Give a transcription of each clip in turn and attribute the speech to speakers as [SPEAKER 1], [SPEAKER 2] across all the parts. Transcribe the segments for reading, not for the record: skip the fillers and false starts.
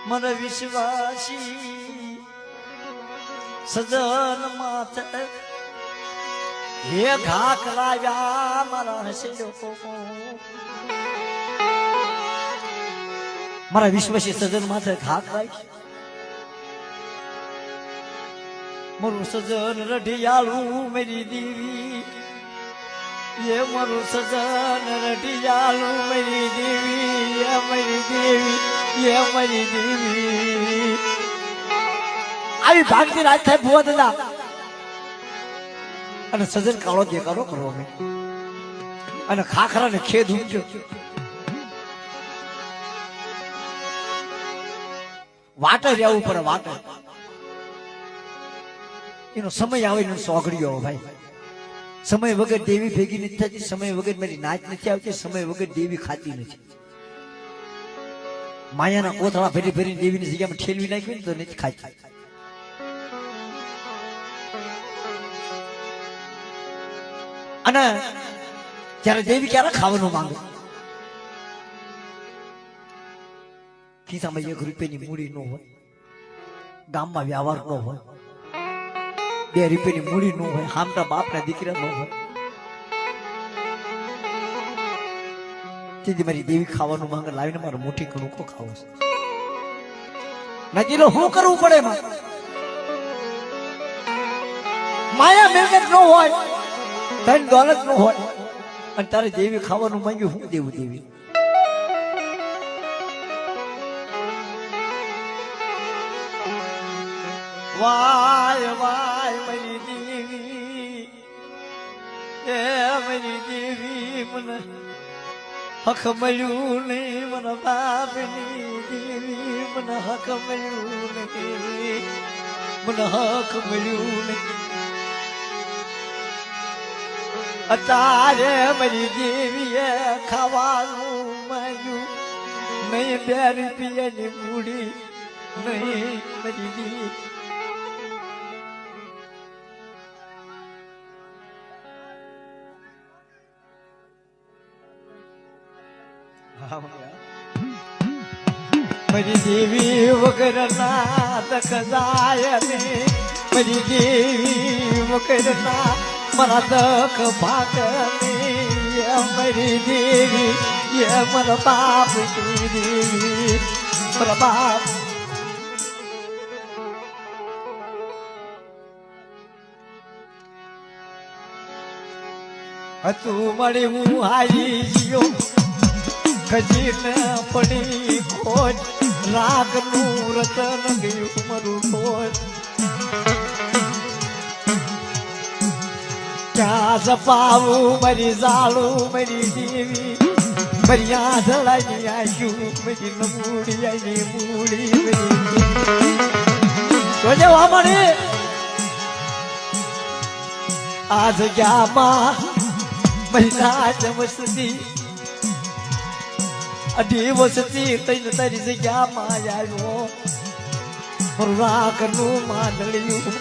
[SPEAKER 1] મન વિશ્વાસી સજન માથે હે ઘા કરાવ્યા મારા હસેલો મારા વિશ્વાસી સજન માથે ઘા કરાવી મારું સજન રઢિયાળું મેરી દેવી ये मरु सजन रटियालू मेरी देवी ये मेरी देवी ये मेरी देवी આવી ભાગતી રાત થાય ભુવા દાદા અને સજન કાળો દેખાડો કરો અમે અને ખાખરા ને ખેદ ઊંચો વાટે રહેવું પડે વાટે એનો સમય આવે ને સોગડીઓ ભાઈ સમય વગર દેવી ભેગી નથી થતી સમય વગર મારી નાચ નથી આવતી સમય વગર દેવી ખાતી નથી માયાના કોથળા ભરી ભરી દેવીની જગ્યામાં ઠેલવી નાખી તો નથી ખાતી અને ત્યારે દેવી ક્યારે ખાવાનું માંગે ખિસ્સામાં 1 રૂપિયાની મૂડી ન હોય ગામમાં વ્યવહાર ન હોય 2 રૂપિયાની મૂડી ન હોય હામટા બાપના દીકરા ન હોય તેથી મારી દેવી ખાવાનું માંગે લાવીને મારો મોટી કણુકો ખાવો છે નજીલો શું કરવું પડે એમાં માયા મિલકત ન હોય ધન દોલત ન હોય અને તારે દેવી ખાવાનું માંગ્યું હું દેવું દેવી વાય વાય મારી દેવી એ મારી દેવી મને હક મળ્યું નહીં મને બાપની દેવી મને હક મળ્યું નહીં મને હક મળ્યું નહીં અત્યારે મારી દેવીએ ખાવાનું માંગ્યું નહીં 2 રૂપિયાની મૂડી નહીં મારી દેવી મારી દેવી વગર ના તક જાય ને મારી દેવી વગર ના મારા તક ભાગ ને મારી દેવી એ મારા બાપ દેવી મારા બાપ હતું મળી હું હારી ગયો ખજીને પડી ખોજ રાગનું રતન ગયું મારું ખોજ ક્યાં જપાવું મારી ઝાલું મારી દેવી મારી આંધળાની આંખું મારી નમૂડી આની મૂડી જોજે વામણી આ જગ્યામાં મારી નાચ મસ્તી દિવસથી તઈને તારી જગ્યામાં આવ્યો રાગનું માંડળિયું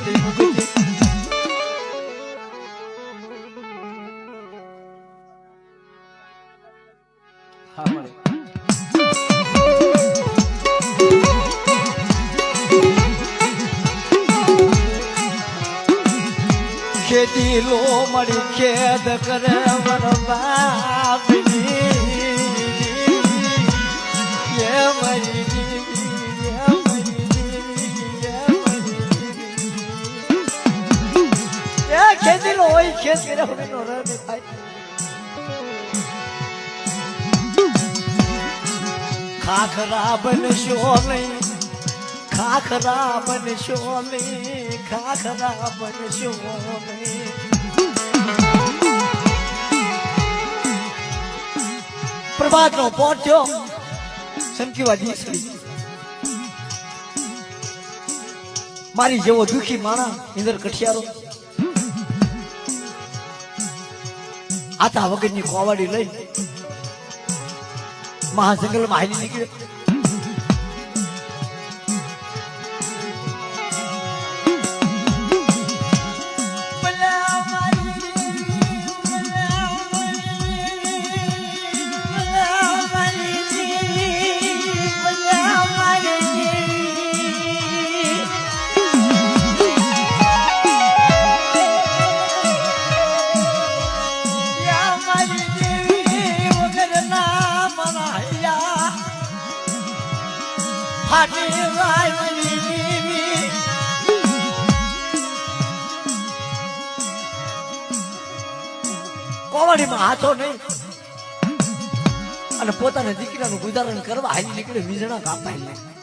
[SPEAKER 1] ખેતી લો મળી ખેદ કરે બાપની ખેતી લો હોય ખેત કર્યા ખાખરા બનશો નહીં ખાખરા બનશો નહીં ખાખરા બનશો નહીં પ્રભાત નો પહોંચ્યો સંકીવાદી મારી જેવો દુખી માણા ઇન્દર કઠિયારો આતા વગરની કોવાડી લઈ મહાજંગલ માં હાલી નીકળ્યો ફાટી જાય કોવાડીમાં હાથો નહીં અને પોતાના દીકરાનું ગુજારણ કરવા હાલી નીકળે વીજણા કાપાય નહીં